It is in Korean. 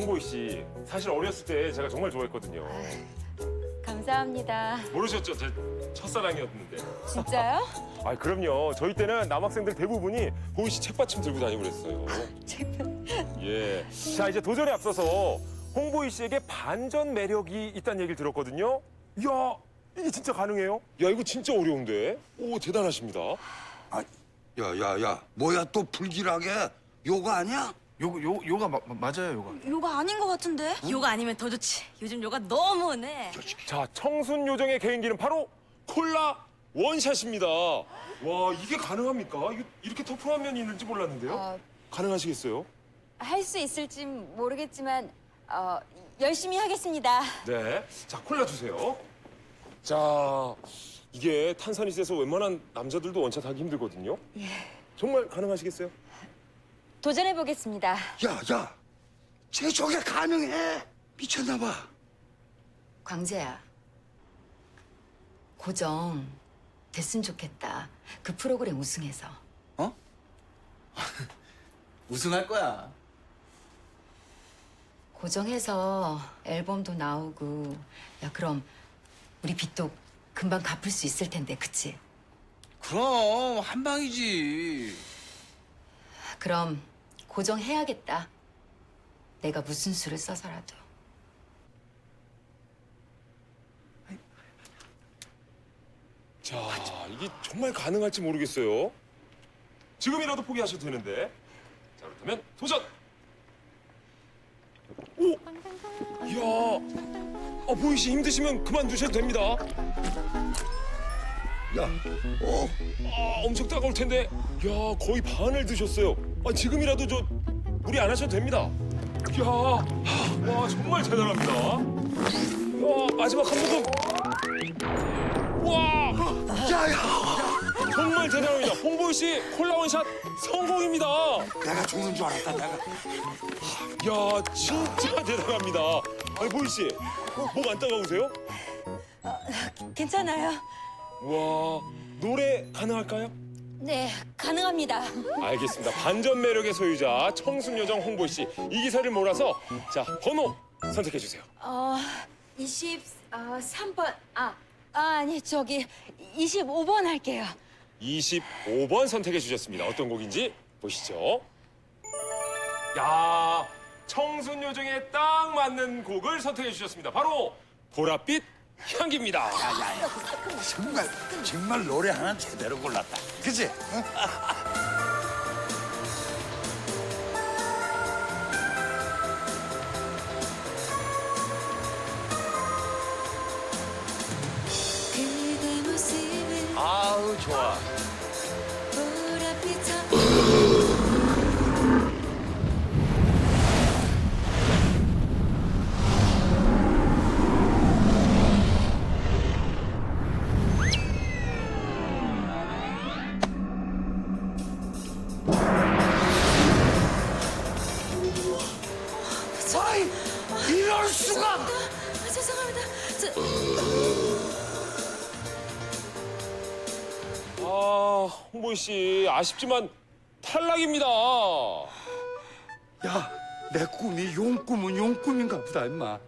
홍보희 씨, 사실 어렸을 때 제가 정말 좋아했거든요. 감사합니다. 모르셨죠? 제 첫사랑이었는데. 진짜요? 아, 그럼요. 저희 때는 남학생들 대부분이 보희 씨 책받침 들고 다니고 그랬어요. 예. 자, 이제 도전에 앞서서 홍보희 씨에게 반전 매력이 있다는 얘기를 들었거든요. 이야, 이게 진짜 가능해요? 야, 이거 진짜 어려운데. 오, 대단하십니다. 아, 야, 뭐야 또 불길하게? 요가 아니야? 요가 맞아요, 요가. 요가 아닌 것 같은데? 요가 아니면 더 좋지. 요즘 요가 너무 네. 자, 청순 요정의 개인기는 바로 콜라 원샷입니다. 와, 이게 가능합니까? 이렇게 터프한 면이 있는지 몰랐는데요. 가능하시겠어요? 할 수 있을지 모르겠지만 열심히 하겠습니다. 네. 자, 콜라 주세요. 자, 이게 탄산이 세서 웬만한 남자들도 원샷하기 힘들거든요. 정말 가능하시겠어요? 도전해 보겠습니다. 야, 쟤 저게 가능해? 미쳤나 봐. 광재야, 고정 됐으면 좋겠다. 그 프로그램 우승해서. 어? 우승할 거야. 고정해서 앨범도 나오고. 야, 그럼 우리 빚도 금방 갚을 수 있을 텐데, 그치? 그럼 한 방이지. 그럼 고정해야겠다. 내가 무슨 수를 써서라도. 자, 이게 정말 가능할지 모르겠어요. 지금이라도 포기하셔도 되는데. 자, 그렇다면 도전! 오! 이야, 보희 씨 힘드시면 그만두셔도 됩니다. 야, 엄청 따가울 텐데. 야, 거의 반을 드셨어요. 지금이라도 무리 안 하셔도 됩니다. 이야, 와, 정말 대단합니다. 야, 마지막 한 모금. 와, 정말 대단합니다. 홍보희 씨 콜라 원샷 성공입니다. 내가 죽는 줄 알았다, 내가. 야, 진짜 대단합니다. 아니, 보희 씨, 목 안 따가우세요? 괜찮아요. 와, 노래 가능할까요? 네, 가능합니다. 알겠습니다. 반전 매력의 소유자 청순 요정 홍보희 씨, 이 기사를 몰아서 자, 번호 선택해 주세요. 23번. 아니, 저기 25번 할게요. 25번 선택해 주셨습니다. 어떤 곡인지 보시죠. 야, 청순 요정에 딱 맞는 곡을 선택해 주셨습니다. 바로 보랏빛 향기입니다. 정말 노래 하나 제대로 골랐다. 그치? 그대 모습은 아우, 좋아. 보랏빛처럼 이럴 수가! 죄송합니다. 홍보희 씨 아쉽지만 탈락입니다. 야, 내 꿈이 용꿈은 용꿈인가 보다, 임마.